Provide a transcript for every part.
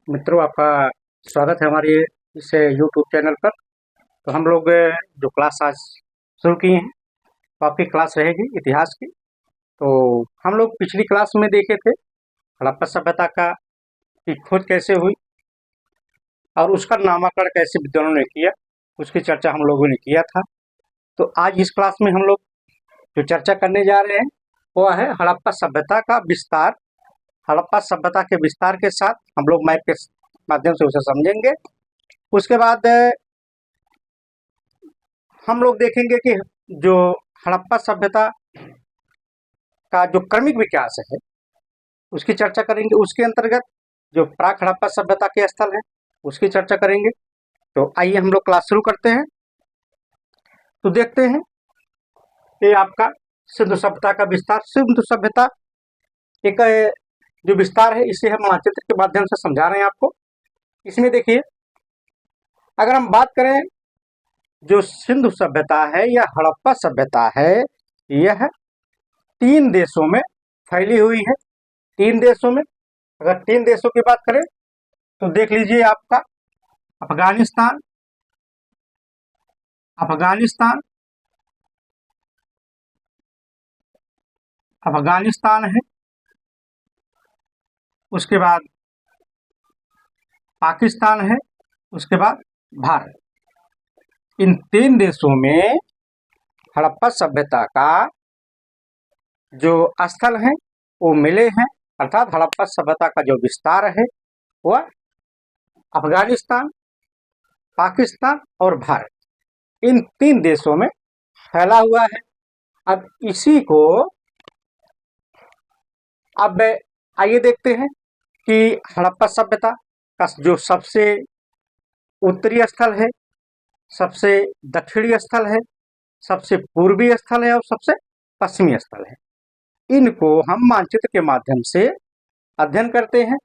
मित्रों, आपका स्वागत है हमारे इस यूट्यूब चैनल पर। तो हम लोग जो क्लास आज शुरू किए हैं, तो आपकी क्लास रहेगी इतिहास की। तो हम लोग पिछली क्लास में देखे थे हड़प्पा सभ्यता का की खोज कैसे हुई और उसका नामकरण कैसे विद्वानों ने किया, उसकी चर्चा हम लोगों ने किया था। तो आज इस क्लास में हम लोग जो चर्चा करने जा रहे हैं वह है हड़प्पा सभ्यता का विस्तार। हड़प्पा सभ्यता के विस्तार के साथ हम लोग मैप के माध्यम से उसे समझेंगे। उसके बाद हम लोग देखेंगे कि जो हड़प्पा सभ्यता का जो क्रमिक विकास है उसकी चर्चा करेंगे। उसके अंतर्गत जो प्राक हड़प्पा सभ्यता के स्थल है उसकी चर्चा करेंगे। तो आइए हम लोग क्लास शुरू करते हैं। तो देखते हैं ये आपका सिंधु सभ्यता का विस्तार। सिंधु सभ्यता एक जो विस्तार है इसे हम मानचित्र के माध्यम से समझा रहे हैं आपको। इसमें देखिए, अगर हम बात करें जो सिंधु सभ्यता है या हड़प्पा सभ्यता है, यह 3 देशों में फैली हुई है। 3 देशों में, अगर 3 देशों की बात करें तो देख लीजिए आपका अफगानिस्तान अफगानिस्तान अफगानिस्तान है। उसके बाद पाकिस्तान है। उसके बाद भारत। इन 3 देशों में हड़प्पा सभ्यता का जो स्थल है वो मिले हैं। अर्थात हड़प्पा सभ्यता का जो विस्तार है वह अफगानिस्तान, पाकिस्तान और भारत, इन 3 देशों में फैला हुआ है। अब इसी को अब आइए देखते हैं कि हड़प्पा सभ्यता का जो सबसे उत्तरी स्थल है, सबसे दक्षिणी स्थल है, सबसे पूर्वी स्थल है और सबसे पश्चिमी स्थल है, इनको हम मानचित्र के माध्यम से अध्ययन करते हैं।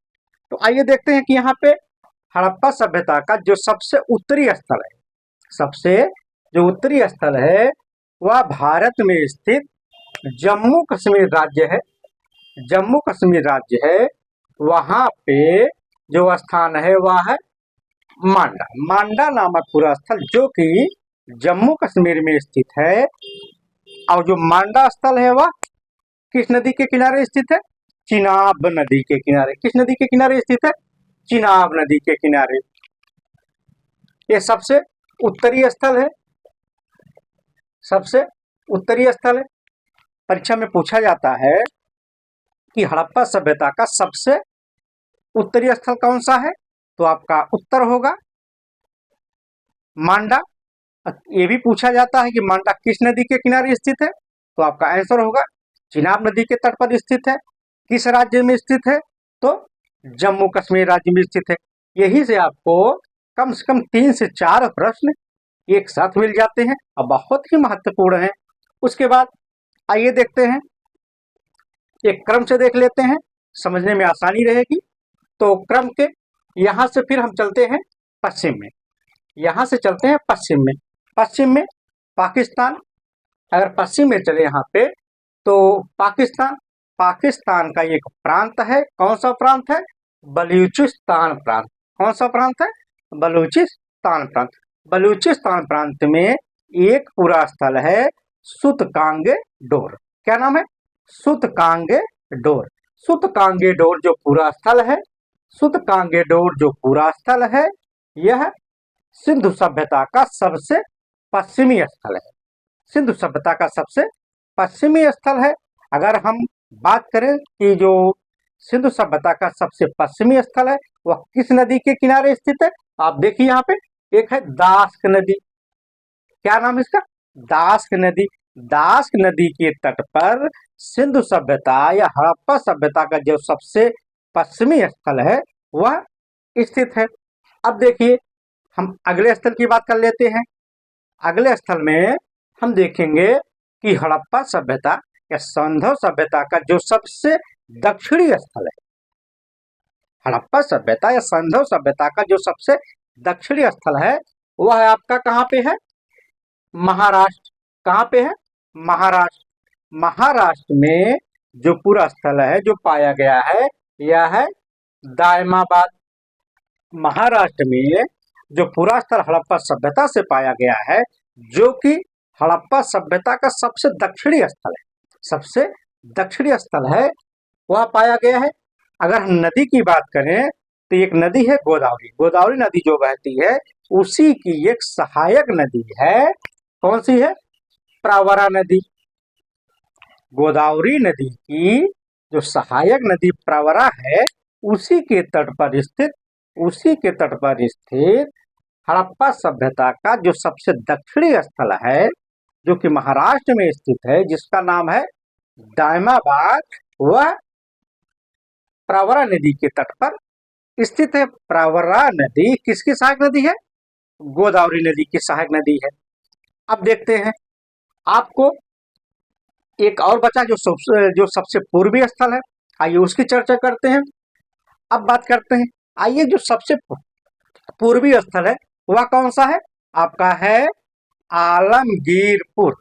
तो आइए देखते हैं कि यहाँ पे हड़प्पा सभ्यता का जो सबसे उत्तरी स्थल है, सबसे जो उत्तरी स्थल है वह भारत में स्थित जम्मू कश्मीर राज्य है। जम्मू कश्मीर राज्य है, वहां पे जो स्थान है वह है मांडा। मांडा नामक पूरा स्थल जो कि जम्मू कश्मीर में स्थित है। और जो मांडा स्थल है वह किस नदी के किनारे स्थित है? चिनाब नदी के किनारे। किस नदी के किनारे स्थित है? चिनाब नदी के किनारे। ये सबसे उत्तरी स्थल है, सबसे उत्तरी स्थल है। परीक्षा में पूछा जाता है कि हड़प्पा सभ्यता का सबसे उत्तरी स्थल कौन सा है, तो आपका उत्तर होगा मांडा। ये भी पूछा जाता है कि मांडा किस नदी के किनारे स्थित है, तो आपका आंसर होगा चिनाब नदी के तट पर स्थित है। किस राज्य में स्थित है, तो जम्मू कश्मीर राज्य में स्थित है। यही से आपको कम से कम 3 से 4 प्रश्न एक साथ मिल जाते हैं और बहुत ही महत्वपूर्ण है। उसके बाद आइए देखते हैं, एक क्रम से देख लेते हैं, समझने में आसानी रहेगी। तो क्रम के यहाँ से फिर हम चलते हैं पश्चिम में। यहाँ से चलते हैं पश्चिम में। पश्चिम में पाकिस्तान। अगर पश्चिम में चले यहाँ पे तो पाकिस्तान, पाकिस्तान का एक प्रांत है। कौन सा प्रांत है? बलूचिस्तान प्रांत। कौन सा प्रांत है? बलूचिस्तान प्रांत। बलूचिस्तान प्रांत में एक पूरा स्थल है सुतकांगे डोर। क्या नाम है? सुतकांगे डोर। सुतकांगे डोर जो पूरा स्थल है, सुतकांगे डोर जो पूरा स्थल है, यह सिंधु सभ्यता का सबसे पश्चिमी स्थल है। सिंधु सभ्यता का सबसे पश्चिमी स्थल है। अगर हम बात करें कि जो सिंधु सभ्यता का सबसे पश्चिमी स्थल है वह किस नदी के किनारे स्थित है, आप देखिए यहाँ पे एक है दास्क नदी। क्या नाम है इसका? दास्क नदी। दास्क नदी के तट पर सिंधु सभ्यता या हड़प्पा सभ्यता का जो सबसे पश्चिमी स्थल है वह स्थित है। अब देखिए, हम अगले स्थल की बात कर लेते हैं। अगले स्थल में हम देखेंगे कि हड़प्पा सभ्यता या सिंधु सभ्यता का जो सबसे दक्षिणी स्थल है, हड़प्पा सभ्यता या सिंधु सभ्यता का जो सबसे दक्षिणी स्थल है वह है आपका कहाँ पे है? महाराष्ट्र। कहाँ पे है? महाराष्ट्र। महाराष्ट्र में जो पूरा स्थल है जो पाया गया है यह है दायमाबाद। महाराष्ट्र में जो पूरा स्थल हड़प्पा सभ्यता से पाया गया है, जो कि हड़प्पा सभ्यता का सबसे दक्षिणी स्थल है, सबसे दक्षिणी स्थल है, वह पाया गया है। अगर हम नदी की बात करें तो एक नदी है गोदावरी, गोदावरी नदी जो बहती है उसी की एक सहायक नदी है, कौन सी है? प्रवरा नदी। गोदावरी नदी की जो सहायक नदी प्रवरा है, उसी के तट पर स्थित, उसी के तट पर स्थित हड़प्पा सभ्यता का जो सबसे दक्षिणी स्थल है, जो कि महाराष्ट्र में स्थित है, जिसका नाम है दायमाबाद, वह प्रवरा नदी के तट पर स्थित है। प्रवरा नदी किसकी सहायक नदी है? गोदावरी नदी की सहायक नदी है। अब देखते हैं, आपको एक और बचा जो सबसे पूर्वी स्थल है, आइए उसकी चर्चा करते हैं। अब बात करते हैं, आइए जो सबसे पूर्वी स्थल है वह कौन सा है? आपका है आलमगीरपुर।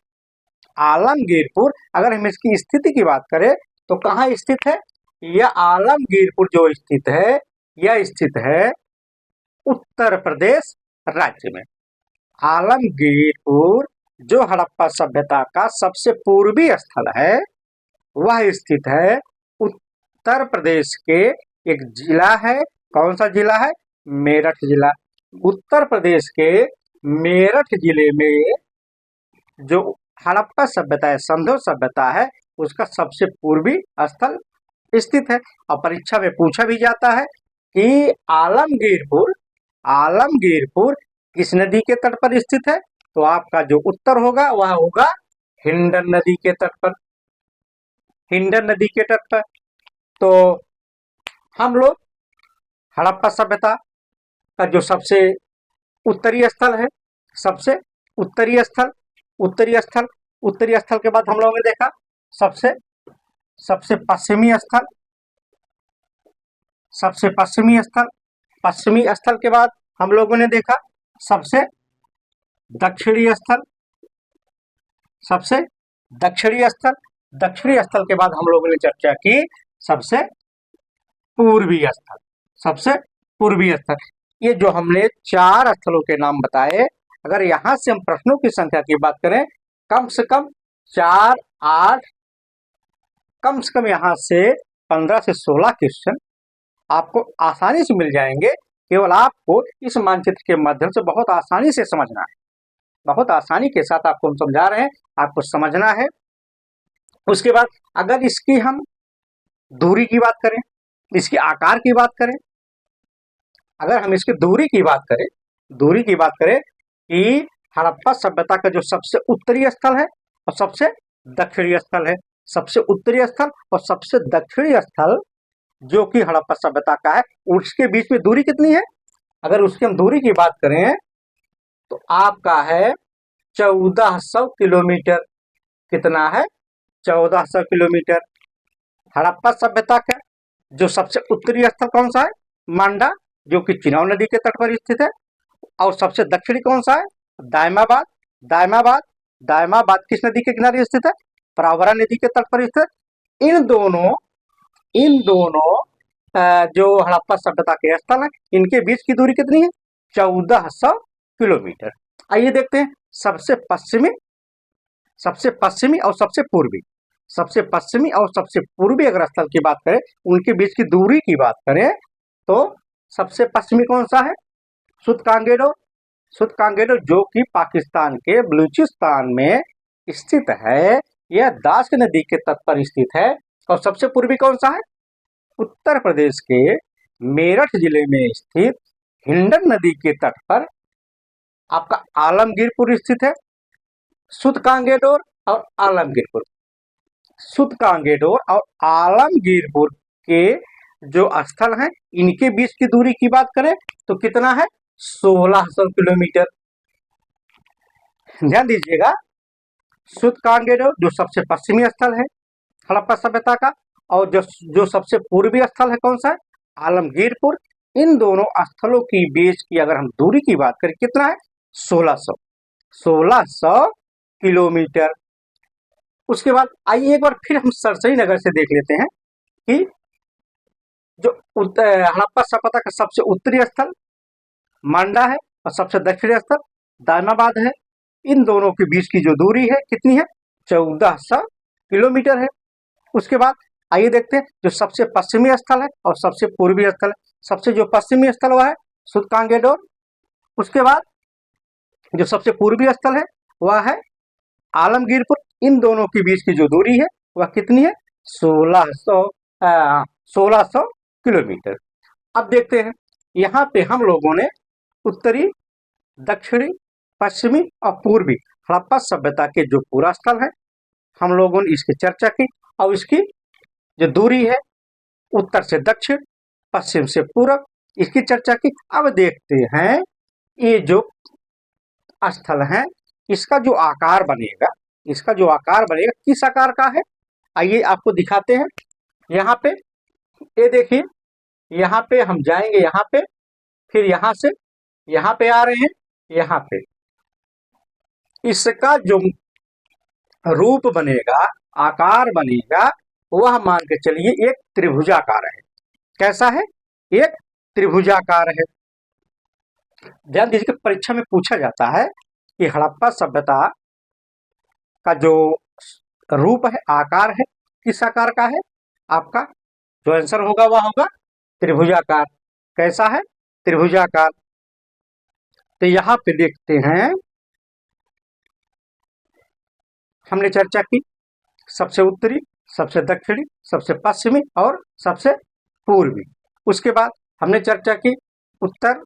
आलमगीरपुर, अगर हम इसकी स्थिति की बात करें तो कहाँ स्थित है? यह आलमगीरपुर जो स्थित है, यह स्थित है उत्तर प्रदेश राज्य में। आलमगीरपुर जो हड़प्पा सभ्यता का सबसे पूर्वी स्थल है, वह स्थित है उत्तर प्रदेश के एक जिला है, कौन सा जिला है? मेरठ जिला। उत्तर प्रदेश के मेरठ जिले में जो हड़प्पा सभ्यता है, सिंधु सभ्यता है, उसका सबसे पूर्वी स्थल स्थित है। और परीक्षा में पूछा भी जाता है कि आलमगीरपुर, आलमगीरपुर किस नदी के तट पर स्थित है? तो आपका जो उत्तर होगा वह होगा हिंडन नदी के तट पर, हिंडन नदी के तट पर। तो हम लोग हड़प्पा सभ्यता का जो सबसे उत्तरी स्थल है, सबसे उत्तरी स्थल, उत्तरी स्थल, उत्तरी स्थल के बाद हम लोगों ने देखा सबसे पश्चिमी स्थल, सबसे पश्चिमी स्थल, पश्चिमी स्थल के बाद हम लोगों ने देखा सबसे दक्षिणी स्थल, सबसे दक्षिणी स्थल, दक्षिणी स्थल के बाद हम लोगों ने चर्चा की सबसे पूर्वी स्थल, सबसे पूर्वी स्थल। ये जो हमने 4 स्थलों के नाम बताए, अगर यहां से हम प्रश्नों की संख्या की बात करें, कम से कम 4, 8, कम से कम यहां से 15 से 16 क्वेश्चन आपको आसानी से मिल जाएंगे। केवल आपको इस मानचित्र के माध्यम से बहुत आसानी से समझना है, बहुत आसानी के साथ आपको हम समझा रहे हैं, आपको समझना है। उसके बाद अगर इसकी हम दूरी की बात करें, इसकी आकार की बात करें, अगर हम इसकी दूरी की बात करें, दूरी की बात करें कि हड़प्पा सभ्यता का जो सबसे उत्तरी स्थल है और सबसे दक्षिणी स्थल है, सबसे उत्तरी स्थल और सबसे दक्षिणी स्थल जो कि हड़प्पा सभ्यता का है, उसके बीच में दूरी कितनी है? अगर उसकी हम दूरी की बात करें तो आपका है 1400 किलोमीटर। कितना है? 1400 किलोमीटर। हड़प्पा सभ्यता का जो सबसे उत्तरी स्थल कौन सा है? मांडा, जो कि चिनाब नदी के तट पर स्थित है। और सबसे दक्षिणी कौन सा है? दायमाबाद। दायमाबाद, दायमाबाद किस नदी के किनारे स्थित है? प्रवरा नदी के तट पर स्थित। इन दोनों जो हड़प्पा सभ्यता के स्थल है, इनके बीच की दूरी कितनी है? 1400 किलोमीटर। आइए देखते हैं सबसे पश्चिमी, सबसे पश्चिमी और सबसे पूर्वी, सबसे पश्चिमी और सबसे पूर्वी अगर स्थल की बात करें, उनके बीच की दूरी की बात करें तो सबसे पश्चिमी कौन सा है? सुतकांगेडोर। सुतकांगेडोर जो कि पाकिस्तान के बलूचिस्तान में स्थित है, यह दास नदी के तट पर स्थित है। और सबसे पूर्वी कौन सा है? उत्तर प्रदेश के मेरठ जिले में स्थित हिंडन नदी के तट पर आपका आलमगीरपुर स्थित है। सुतकांगेडोर और आलमगीरपुर, सुतकांगेडोर और आलमगीरपुर के जो स्थल हैं, इनके बीच की दूरी की बात करें तो कितना है? 1600 किलोमीटर। ध्यान दीजिएगा, सुतकांगेडोर जो सबसे पश्चिमी स्थल है हड़प्पा सभ्यता का, और जो सबसे पूर्वी स्थल है कौन सा है? आलमगीरपुर। इन दोनों स्थलों की बीच की अगर हम दूरी की बात करें, कितना है? 1600 किलोमीटर। उसके बाद आइए एक बार फिर हम सरसई नगर से देख लेते हैं कि जो हड़प्पा सभ्यता का सबसे उत्तरी स्थल मांडा है और सबसे दक्षिणी स्थल दानाबाद है। इन दोनों के बीच की जो दूरी है कितनी है? 1400 किलोमीटर है। उसके बाद आइए देखते हैं जो सबसे पश्चिमी स्थल है और सबसे पूर्वी स्थल है। सबसे जो पश्चिमी स्थल वह है सुतकांगेडोर। उसके बाद जो सबसे पूर्वी स्थल है वह है आलमगीरपुर। इन दोनों के बीच की जो दूरी है वह कितनी है? 1600 किलोमीटर। अब देखते हैं यहाँ पे हम लोगों ने उत्तरी, दक्षिणी, पश्चिमी और पूर्वी हड़प्पा सभ्यता के जो पूरा स्थल है हम लोगों ने इसकी चर्चा की और इसकी जो दूरी है उत्तर से दक्षिण, पश्चिम से पूरब, इसकी चर्चा की। अब देखते हैं ये जो स्थल है इसका जो आकार बनेगा, इसका जो आकार बनेगा किस आकार का है आइए आपको दिखाते हैं। यहाँ पे ये देखिए, यहाँ पे हम जाएंगे, यहाँ पे फिर यहाँ से यहाँ पे आ रहे हैं, यहाँ पे इसका जो रूप बनेगा, आकार बनेगा, वह मान के चलिए एक त्रिभुजाकार है। कैसा है? एक त्रिभुजाकार है। ध्यान दीजिए कि परीक्षा में पूछा जाता है कि हड़प्पा सभ्यता का जो रूप है, आकार है, किस आकार का है? आपका जो आंसर होगा वह होगा त्रिभुजाकार। कैसा है? त्रिभुजाकार। तो यहाँ पे देखते हैं हमने चर्चा की सबसे उत्तरी, सबसे दक्षिणी, सबसे पश्चिमी और सबसे पूर्वी। उसके बाद हमने चर्चा की उत्तर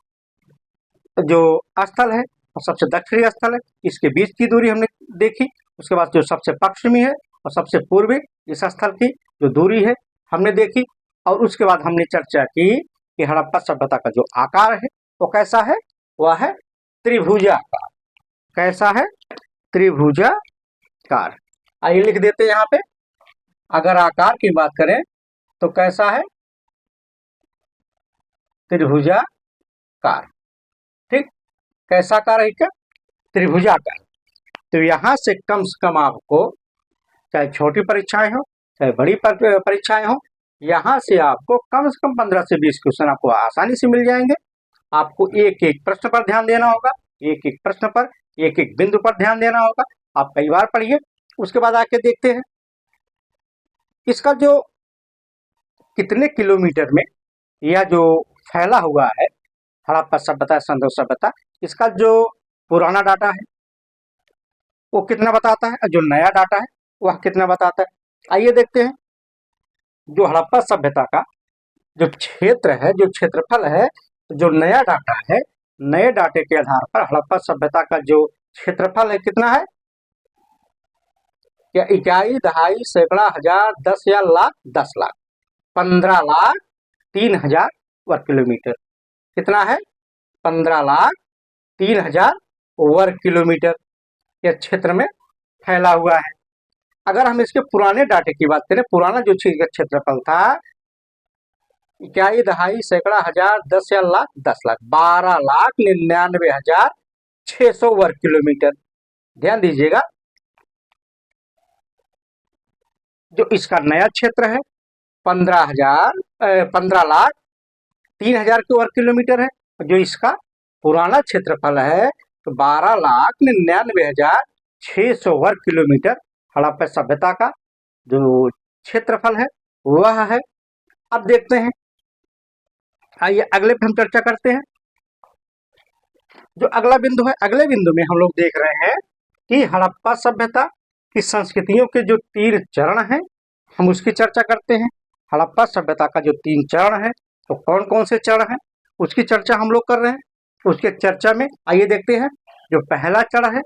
जो स्थल है और सबसे दक्षिणी स्थल है, इसके बीच की दूरी हमने देखी। उसके बाद जो सबसे पश्चिमी है और सबसे पूर्वी इस स्थल की जो दूरी है हमने देखी। और उसके बाद हमने चर्चा की कि हड़प्पा सभ्यता का जो आकार है वो कैसा है? वह है त्रिभुजाकार। कैसा है? त्रिभुजाकार। आइए लिख देते हैं यहाँ पे, अगर आकार की बात करें तो कैसा है? त्रिभुजाकार। ठीक, कैसा आकार है क्या? त्रिभुजाकार। तो यहाँ से कम आपको चाहे छोटी परीक्षाएं हो चाहे बड़ी परीक्षाएं हो, यहाँ से आपको कम से कम 15 से 20 क्वेश्चन आपको आसानी से मिल जाएंगे। आपको एक एक प्रश्न पर ध्यान देना होगा, एक एक प्रश्न पर, एक एक बिंदु पर ध्यान देना होगा। आप कई बार पढ़िए। उसके बाद आके देखते हैं इसका जो कितने किलोमीटर में यह जो फैला हुआ है हड़प्पा सभ्यता, सिंधु सभ्यता, इसका जो पुराना डाटा है वो कितना बताता है और जो नया डाटा है वह कितना बताता है। आइए देखते हैं जो हड़प्पा सभ्यता का जो क्षेत्र है, जो क्षेत्रफल है, जो नया डाटा है, नए डाटे के आधार पर हड़प्पा सभ्यता का जो क्षेत्रफल है कितना है? या इकाई, दहाई, सैकड़ा, हजार, 10 या लाख? 10 लाख। 15,03,000 वर्ग किलोमीटर। कितना है? 15,03,000 वर्ग किलोमीटर यह क्षेत्र में फैला हुआ है। अगर हम इसके पुराने डाटे की बात करें, पुराना जो क्षेत्रफल था इकाई, दहाई, सैकड़ा, हजार, 10 या लाख? 10 लाख। 12,99,600 वर्ग किलोमीटर। ध्यान दीजिएगा जो इसका नया क्षेत्र है 15,03,000 के वर्ग किलोमीटर है। जो इसका पुराना क्षेत्रफल है तो 12,99,600 वर्ग किलोमीटर हड़प्पा सभ्यता का जो क्षेत्रफल है वह है। अब देखते हैं, आइए अगले पे हम चर्चा करते हैं। जो अगला बिंदु है, अगले बिंदु में हम लोग देख रहे हैं कि हड़प्पा सभ्यता की संस्कृतियों के जो 3 चरण हैं हम उसकी चर्चा करते हैं। हड़प्पा सभ्यता का जो 3 चरण है तो कौन कौन से चरण हैं उसकी चर्चा हम लोग कर रहे हैं। उसके चर्चा में आइए देखते हैं जो पहला चरण है,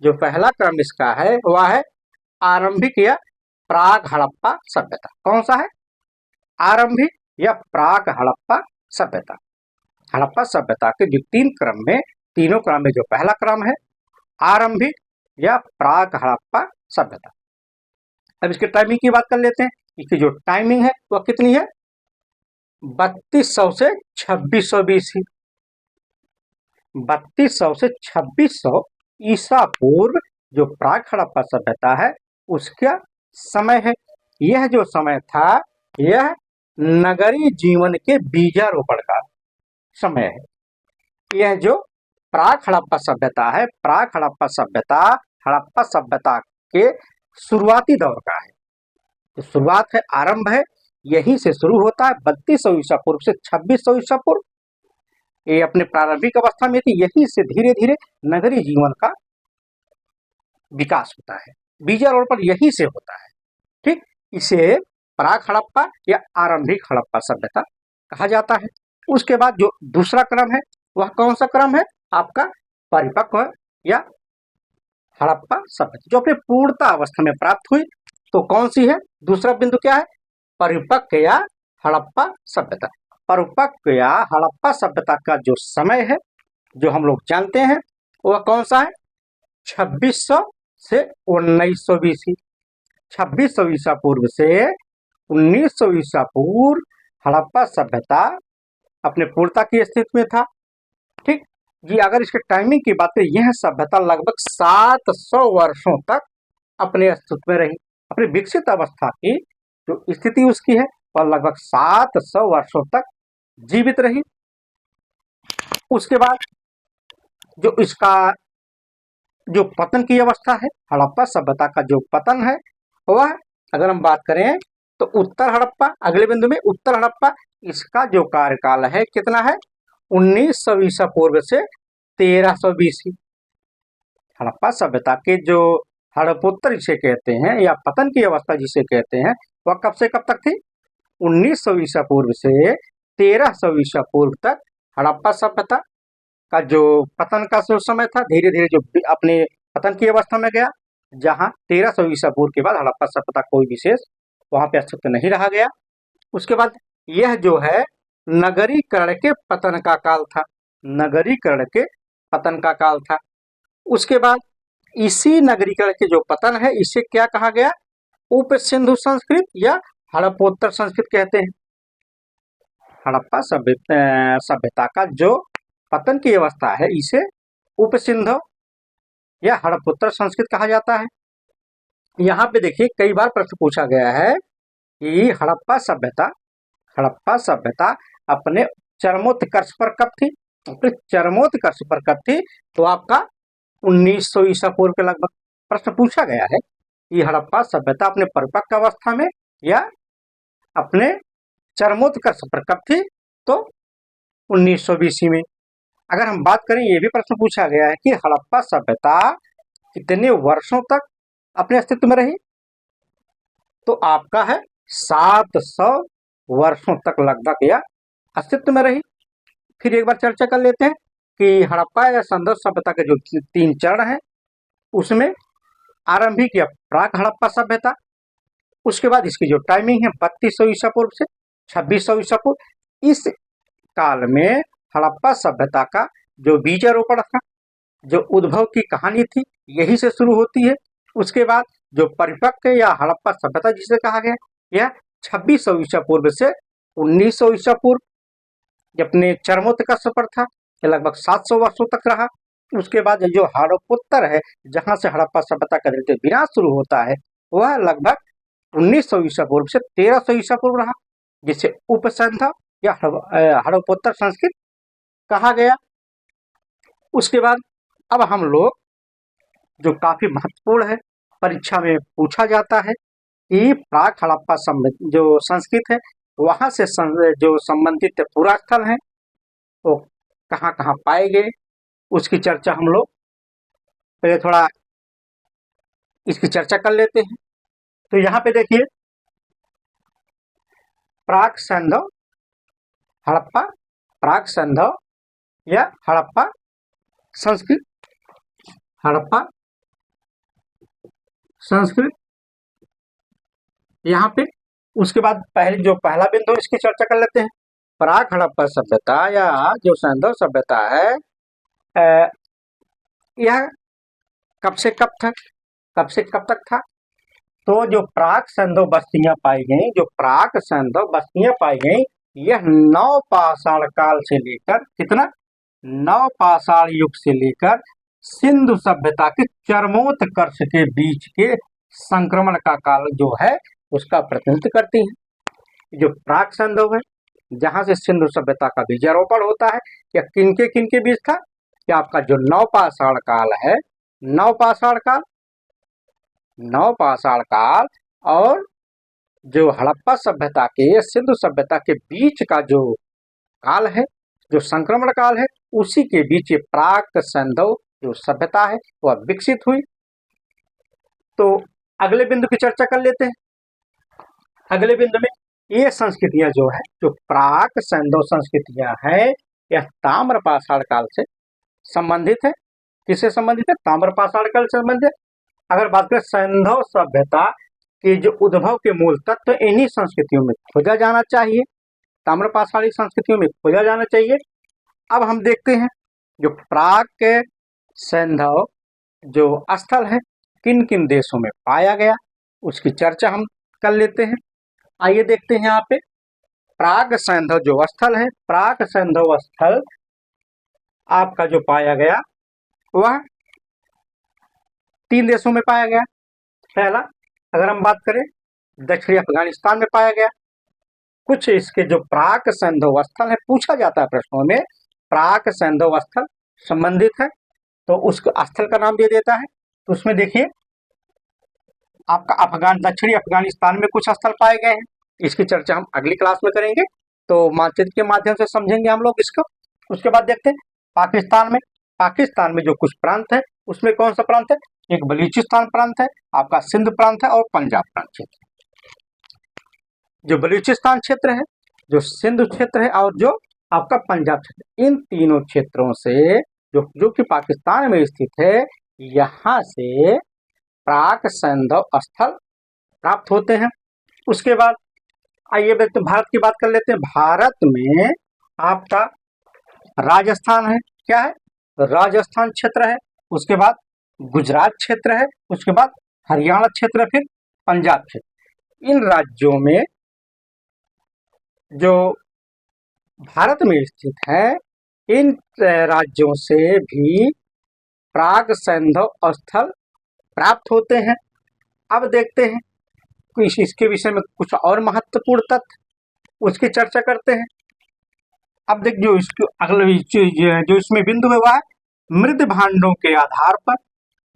जो पहला क्रम इसका है वह है आरंभिक या प्राग हड़प्पा सभ्यता। कौन सा है? आरंभिक या प्राग हड़प्पा सभ्यता। हड़प्पा सभ्यता के जो 3 क्रम में, तीनों क्रम में जो पहला क्रम है आरंभिक या प्राग हड़प्पा सभ्यता। अब इसके टाइमिंग की बात कर लेते हैं। इसकी जो टाइमिंग है वह कितनी है? 3200 से 2600 BC। 3200 से 2600 ईसा पूर्व जो प्राग हड़प्पा सभ्यता है उसका समय है। यह जो समय था यह नगरीय जीवन के बीजारोपण का समय है। यह जो प्राक हड़प्पा सभ्यता है, प्राक हड़प्पा सभ्यता के शुरुआती दौर का है। तो शुरुआत है, आरंभ है, यहीं से शुरू होता है 3200 ईसा पूर्व से 2600 ईसा पूर्व। ये अपने प्रारंभिक अवस्था में थी, यहीं से धीरे धीरे नगरीय जीवन का विकास होता है, बीजारोपण यहीं से होता है। ठीक, इसे प्राक हड़प्पा या आरंभिक हड़प्पा सभ्यता कहा जाता है। उसके बाद जो दूसरा क्रम है वह कौन सा क्रम है आपका, परिपक्व या हड़प्पा सभ्यता, जो अपने पूर्णता अवस्था में प्राप्त हुई। तो कौन सी है, दूसरा बिंदु क्या है, परिपक्व या हड़प्पा सभ्यता। परिपक्व या हड़प्पा सभ्यता का जो समय है, जो हम लोग जानते हैं, वह कौन सा है, 2600 से 1900 BC। 2600 ईसा पूर्व से 1900 ईसा पूर्व हड़प्पा सभ्यता अपने पूर्णता की स्थिति में था। ठीक जी, अगर इसके टाइमिंग की बात करें, यह सभ्यता लगभग 700 वर्षों तक अपने अस्तित्व में रही। अपनी विकसित अवस्था की जो स्थिति उसकी है वह लगभग 700 वर्षों तक जीवित रही। उसके बाद जो इसका जो पतन की अवस्था है, हड़प्पा सभ्यता का जो पतन है वह, अगर हम बात करें तो उत्तर हड़प्पा, अगले बिंदु में उत्तर हड़प्पा, इसका जो कार्यकाल है कितना है, 1900 ईसा पूर्व से 1300 BC। हड़प्पा सभ्यता के जो हड़पोत्तर जिसे कहते हैं या पतन की अवस्था जिसे कहते हैं, वह कब से कब तक थी, 1900 ईसा पूर्व से 1300 ईसा पूर्व तक हड़प्पा सभ्यता का जो पतन का जो समय था, धीरे धीरे जो अपने पतन की अवस्था में गया, जहां 1300 ईसा पूर्व के बाद हड़प्पा सभ्यता कोई विशेष वहां पे अस्तित्व नहीं रहा गया। उसके बाद यह जो है नगरीकरण के पतन का काल था, नगरीकरण के पतन का काल था। उसके बाद इसी नगरीकरण के जो पतन है, इसे क्या कहा गया, उप सिंधु संस्कृत या हड़प्पोत्तर संस्कृत कहते हैं। हड़प्पा सभ्यता का जो पतन की अवस्था है, इसे उप सिंधु या हड़प्पोत्तर संस्कृत कहा जाता है। यहाँ पे देखिए कई बार प्रश्न पूछा गया है कि हड़प्पा सभ्यता अपने चरमोत्कर्ष पर कब थी, अपने चरमोत्कर्ष पर कब थी, तो आपका 1900 ईसा पूर्व के लगभग प्रश्न पूछा गया है कि हड़प्पा सभ्यता अपने परिपक्व अवस्था में या अपने चरमोत्कर्ष पर कब थी, तो 1900 BC में। अगर हम बात करें, ये भी प्रश्न पूछा गया है कि हड़प्पा सभ्यता कितने वर्षों तक अपने अस्तित्व में रही, तो आपका है 700 वर्षों तक लगभग यह अस्तित्व में रही। फिर एक बार चर्चा कर लेते हैं कि हड़प्पा या संदर्भ सभ्यता के जो 3 चरण हैं, उसमें आरंभिक या प्राक हड़प्पा सभ्यता, उसके बाद इसकी जो टाइमिंग है 3200 ईसा पूर्व से 2600 ईसा पूर्व। इस काल में हड़प्पा सभ्यता का जो बीजारोपण था, जो उद्भव की कहानी थी, यही से शुरू होती है। उसके बाद जो परिपक्व या हड़प्पा सभ्यता जिसे कहा गया, यह 2600 ईसा पूर्व से 1900 ईसा पूर्व अपने चरमोत्कर्ष पर था, यह लगभग 700 वर्षों तक रहा। उसके बाद जो हड़प्पोत्तर है, जहां से हड़प्पा सभ्यता का धीरे विनाश शुरू होता है, वह लगभग 1900 ईसा पूर्व से 1300 ईसा पूर्व रहा, जिसे उपसंध या हड़प्पोत्तर संस्कृत कहा गया। उसके बाद अब हम लोग, जो काफी महत्वपूर्ण है, परीक्षा में पूछा जाता है कि प्राक हड़प्पा जो संस्कृत है, वहां से जो संबंधित पुरास्थल हैं वो कहाँ कहाँ पाए गए, उसकी चर्चा हम लोग पहले थोड़ा इसकी चर्चा कर लेते हैं। तो यहाँ पे देखिए, प्राक सैंधव हड़प्पा, प्राक सैंधव या हड़प्पा संस्कृत, हड़प्पा संस्कृत यहाँ पे। उसके बाद पहला बिंदु इसकी चर्चा कर लेते हैं। प्राक हड़प्पा सभ्यता या जो सैंधव सभ्यता है, यह कब से कब तक था, तो जो प्राक सैंधव बस्तियां पाई गई, जो प्राक सैंधव बस्तियां पाई गई, यह नवपाषाण काल से लेकर कितना, नवपाषाण युग से लेकर सिंधु सभ्यता के चरमोत्कर्ष के बीच के संक्रमण का काल जो है उसका प्रतिनिधित्व करती है। जो प्राक सैंधव है, जहां से सिंधु सभ्यता का बीजारोपण होता है। या किनके बीच था कि आपका जो नवपाषाण काल है, नवपाषाण काल और जो हड़प्पा सभ्यता के सिंधु सभ्यता के बीच का जो काल है, जो संक्रमण काल है, उसी के बीच ये प्राक सैंधव जो सभ्यता है वह विकसित हुई। तो अगले बिंदु की चर्चा कर लेते हैं। अगले बिंदु में ये संस्कृतियां जो है, जो प्राक सैंधव संस्कृतियां हैं, यह ताम्रपाषाण काल से संबंधित है। किससे संबंधित है? ताम्रपाषाण काल से संबंधित। अगर बात करें सैंधव सभ्यता के जो उद्भव के मूल तत्व इन्हीं संस्कृतियों में खोजा जाना चाहिए, ताम्रपाषाणी संस्कृतियों में खोजा जाना चाहिए। अब हम देखते हैं जो प्राक सैंधव जो स्थल है किन किन देशों में पाया गया, उसकी चर्चा हम कर लेते हैं। आइए देखते हैं यहाँ पे प्राक सैंधव जो स्थल है, प्राक सैंधव स्थल आपका जो पाया गया वह 3 देशों में पाया गया। पहला, अगर हम बात करें, दक्षिणी अफगानिस्तान में पाया गया। कुछ इसके जो प्राक सैंधव स्थल है, पूछा जाता है प्रश्नों में, प्राक सैंधव स्थल संबंधित है तो उस स्थल का नाम दे देता है। तो उसमें देखिए आपका दक्षिणी अफगानिस्तान में कुछ स्थल पाए गए हैं। इसकी चर्चा हम अगली क्लास में करेंगे, तो मानचित्र के माध्यम से समझेंगे हम लोग इसको। उसके बाद देखते हैं पाकिस्तान में जो कुछ प्रांत है, उसमें कौन सा प्रांत है? एक बलूचिस्तान प्रांत है, आपका सिंध प्रांत है और पंजाब प्रांत क्षेत्र। जो बलूचिस्तान क्षेत्र है, जो सिंध क्षेत्र है और जो आपका पंजाब क्षेत्र, इन तीनों क्षेत्रों से जो कि पाकिस्तान में स्थित है, यहाँ से प्राक सैंधव स्थल प्राप्त होते हैं। उसके बाद आइए भारत की बात कर लेते हैं। भारत में आपका राजस्थान है, क्या है? राजस्थान क्षेत्र है। उसके बाद गुजरात क्षेत्र है। उसके बाद हरियाणा क्षेत्र, फिर पंजाब क्षेत्र। इन राज्यों में जो भारत में स्थित है, इन राज्यों से भी प्राक सैंधव स्थल प्राप्त होते हैं। अब देखते हैं इसके विषय में कुछ और महत्वपूर्ण तथ्य, उसकी चर्चा करते हैं। अब देख जो इसमें बिंदु है वह है मृद भांडों के आधार पर,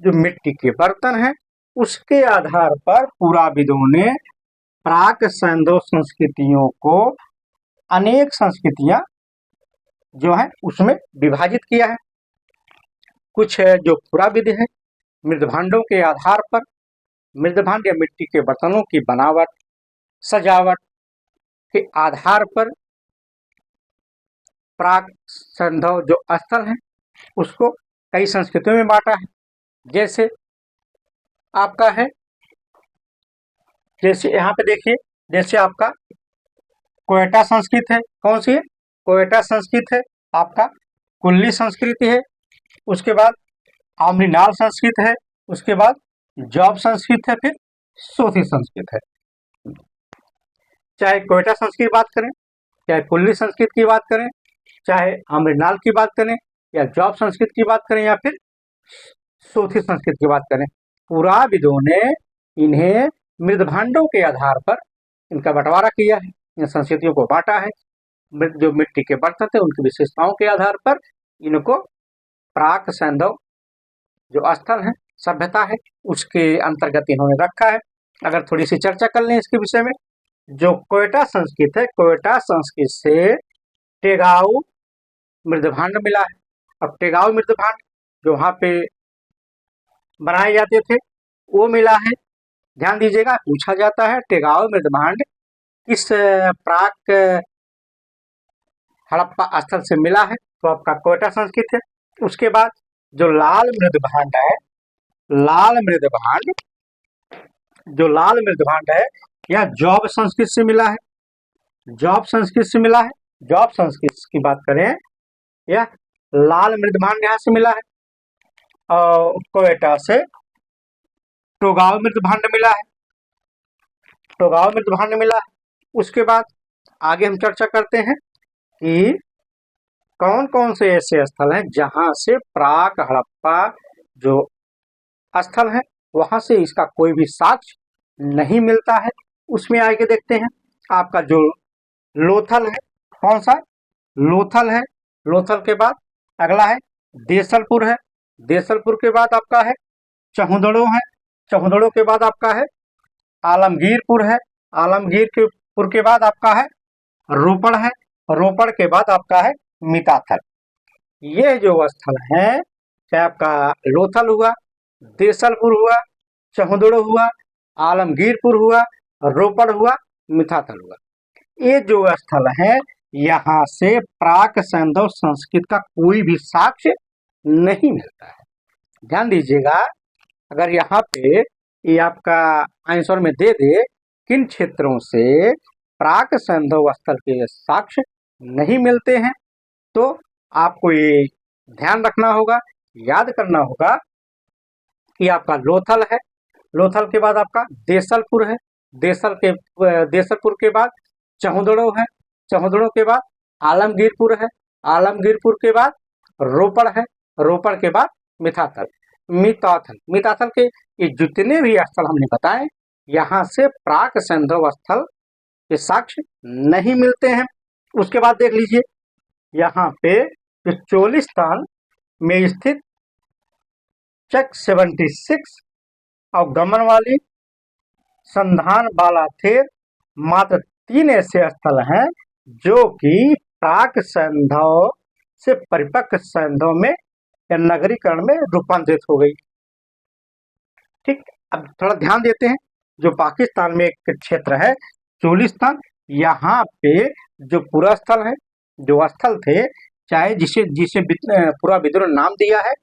जो मिट्टी के बर्तन हैं उसके आधार पर पुराविदों ने प्राक सैंधव संस्कृतियों को अनेक संस्कृतियां जो है उसमें विभाजित किया है। कुछ जो पुराविद है मृदभांडों के आधार पर, मृदभांड या मिट्टी के बर्तनों की बनावट, सजावट के आधार पर प्राक सैंधव जो स्थल है उसको कई संस्कृतियों में बांटा है। जैसे आपका है, जैसे यहाँ पे देखिए, जैसे आपका कोयटा संस्कृत है। कौन सी है? कोयटा संस्कृत है। आपका कुल्ली संस्कृति है। उसके बाद आम्रीनाल संस्कृत है। उसके बाद जॉब संस्कृत है। फिर सोथी संस्कृत है। चाहे कोयटा संस्कृत की बात करें, चाहे कुल्ली संस्कृत की बात करें, चाहे आम्रीनाल की बात करें, या जॉब संस्कृत की बात करें, या फिर सोथी संस्कृत की बात करें, पुराविदों ने इन्हें मृदभांडों के आधार पर इनका बंटवारा किया है, इन संस्कृतियों को बांटा है। जो मिट्टी के बर्तन थे उनकी विशेषताओं के आधार पर इनको प्राक सैंधव जो स्थल है, सभ्यता है, उसके अंतर्गत इन्होंने रखा है। अगर थोड़ी सी चर्चा कर लें इसके विषय में, जो कोयटा संस्कृत है, कोयटा संस्कृत से टेगाऊ मृदभांड मिला है। अब टेगाऊ मृदभांड जो वहाँ पे बनाए जाते थे वो मिला है। ध्यान दीजिएगा, पूछा जाता है टेगाऊ मृदभांड किस प्राक हड़प्पा स्थल से मिला है, तो आपका कोयटा संस्कृत है। उसके बाद जो लाल मृदभांड है, जो लाल मृदभांड है यह जॉब संस्कृत से मिला है। जॉब संस्कृत से मिला है। जॉब संस्कृत की बात करें, यह लाल मृदभांड यहाँ से मिला है। और कोयटा से टोगाव मृदभांड मिला है। टोगाव मृदभांड मिला है। उसके बाद आगे हम चर्चा करते हैं कि कौन कौन से ऐसे स्थल हैं जहां से प्राक हड़प्पा जो स्थल है वहां से इसका कोई भी साक्ष्य नहीं मिलता है। उसमें आगे देखते हैं आपका जो लोथल है, कौन सा? लोथल है। लोथल के बाद अगला है देसलपुर है। देसलपुर के बाद आपका है चहुदड़ो है। चहुदड़ो के बाद आपका है आलमगीरपुर है। आलमगीर के पुर के बाद आपका है रोपड़ है। रोपड़ के बाद आपका है मिताथल। ये जो स्थल है, चाहे आपका लोथल हुआ, देसलपुर हुआ, चहुदड़ो हुआ, आलमगीरपुर हुआ, रोपड़ हुआ, मिताथल हुआ, ये जो स्थल है, यहाँ से प्राक सैंधव संस्कृत का कोई भी साक्ष्य नहीं मिलता है। ध्यान दीजिएगा, अगर यहाँ पे ये आपका आंसर में दे दे किन क्षेत्रों से प्राक सैंधव स्थल के साक्ष्य नहीं मिलते हैं, तो आपको ये ध्यान रखना होगा, याद करना होगा कि आपका लोथल है। लोथल के बाद आपका देसलपुर है। देसलपुर के बाद चहुदड़ो है। चहुदड़ो के बाद आलमगीरपुर है। आलमगीरपुर के बाद रोपड़ है। रोपड़ के बाद मिताथल। मिताथल के ये जितने भी स्थल हमने बताए, यहाँ से प्राक सैंधव स्थल के साक्ष्य नहीं मिलते हैं। उसके बाद देख लीजिए, यहाँ पे चोलिस्तान में स्थित चक 76 और गमनवाली, संधान, बालाथेर मात्र 3 ऐसे स्थल हैं जो कि प्राक सैंधव से परिपक्व सैंधव में या नगरीकरण में रूपांतरित हो गई। ठीक, अब थोड़ा ध्यान देते हैं, जो पाकिस्तान में एक क्षेत्र है चोलिस्तान, यहाँ पे जो पूरा स्थल है, जो स्थल थे, चाहे जिसे जिसे पूरा विद्रोह नाम दिया है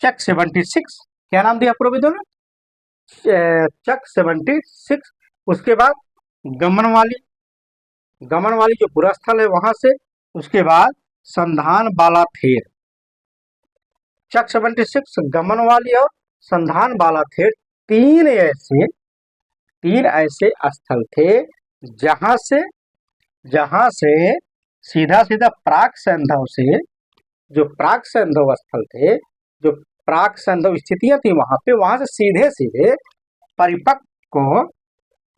चक 76, क्या नाम दिया पूरा विद्रोह ने? चक 76। उसके बाद गमनवाली जो पूरा स्थल है वहां से, उसके बाद संधान, बालाथेर। चक 76, गमनवाली और संधान, बालाथेर, तीन ऐसे स्थल थे जहां से सीधा प्राक सैंधव से, जो प्राक सैंधव स्थल थे, जो प्राक सैंधव स्थितियां थी वहां से सीधे परिपक्व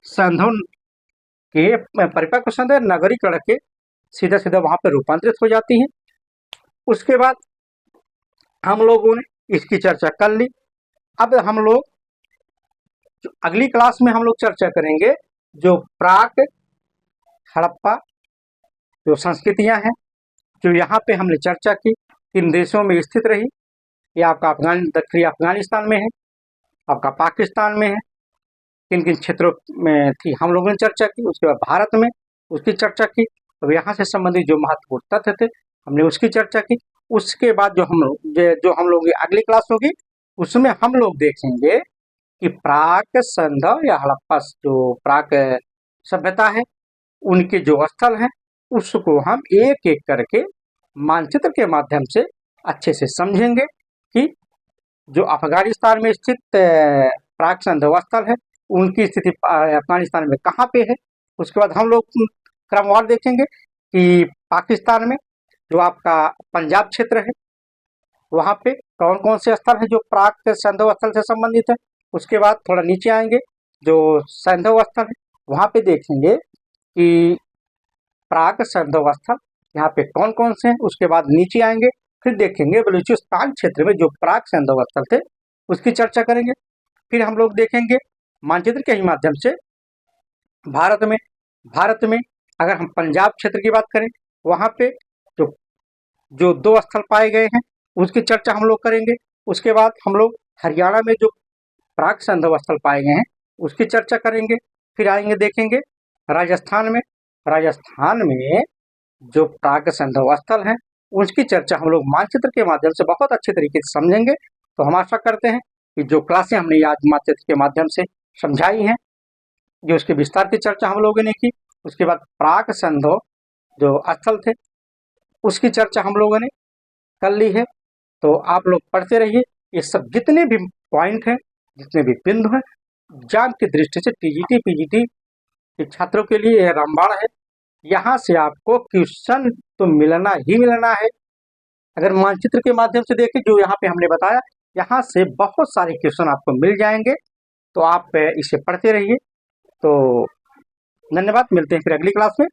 सैंधव नगरीकरण के सीधा वहां पे रूपांतरित हो जाती हैं। उसके बाद हम लोगों ने इसकी चर्चा कर ली। अब हम लोग अगली क्लास में हम लोग चर्चा करेंगे जो प्राक हड़प्पा जो संस्कृतियां हैं, जो यहाँ पे हमने चर्चा की, किन देशों में स्थित रही। ये आपका दक्षिणी अफगानिस्तान में है, आपका पाकिस्तान में है, किन किन क्षेत्रों में थी हम लोगों ने चर्चा की। उसके बाद भारत में उसकी चर्चा की। तो यहाँ से संबंधित जो महत्वपूर्ण तथ्य थे हमने उसकी चर्चा की। उसके बाद जो हम लोग की अगली क्लास होगी, उसमें हम लोग देखेंगे कि प्राक सैंधव या हड़प्पा जो प्राक सभ्यता है, उनके जो स्थल हैं उसको हम एक एक करके मानचित्र के माध्यम से अच्छे से समझेंगे कि जो अफगानिस्तान में स्थित प्राक सैंधव स्थल है, उनकी स्थिति अफगानिस्तान में कहाँ पे है। उसके बाद हम लोग क्रमवार देखेंगे कि पाकिस्तान में जो आपका पंजाब क्षेत्र है, वहाँ पे कौन कौन से स्थल है जो प्राक सैंधव स्थल से संबंधित है। उसके बाद थोड़ा नीचे आएंगे, जो सैंधव स्थल है वहाँ पे देखेंगे कि प्राक सैंधव स्थल यहाँ पे कौन कौन से हैं। उसके बाद नीचे आएंगे, फिर देखेंगे बलूचिस्तान क्षेत्र में जो प्राक सैंधव स्थल थे उसकी चर्चा करेंगे। फिर हम लोग देखेंगे मानचित्र के ही माध्यम से भारत में अगर हम पंजाब क्षेत्र की बात करें, वहाँ पे जो 2 स्थल पाए गए हैं उसकी चर्चा हम लोग करेंगे। उसके बाद हम लोग हरियाणा में जो प्राक सैंधव स्थल पाए गए हैं उसकी चर्चा करेंगे। फिर आएंगे देखेंगे राजस्थान में जो प्राक सैंधव स्थल हैं उसकी चर्चा हम लोग मानचित्र के माध्यम से बहुत अच्छे तरीके से समझेंगे। तो हम आशा करते हैं कि जो क्लासें हमने आज मानचित्र के माध्यम से समझाई हैं, जो उसके विस्तार की चर्चा हम लोगों ने की, उसके बाद प्राक सैंधव जो स्थल थे उसकी चर्चा हम लोगों ने कर ली है। तो आप लोग पढ़ते रहिए, ये सब जितने भी पॉइंट हैं, जितने भी बिंदु हैं, एग्जाम की दृष्टि से टीजीटी पीजीटी के छात्रों के लिए यह रामबाण है। यहाँ से आपको क्वेश्चन तो मिलना ही मिलना है। अगर मानचित्र के माध्यम से देखें जो यहाँ पे हमने बताया, यहाँ से बहुत सारे क्वेश्चन आपको मिल जाएंगे। तो आप इसे पढ़ते रहिए। तो धन्यवाद, मिलते हैं फिर अगली क्लास में।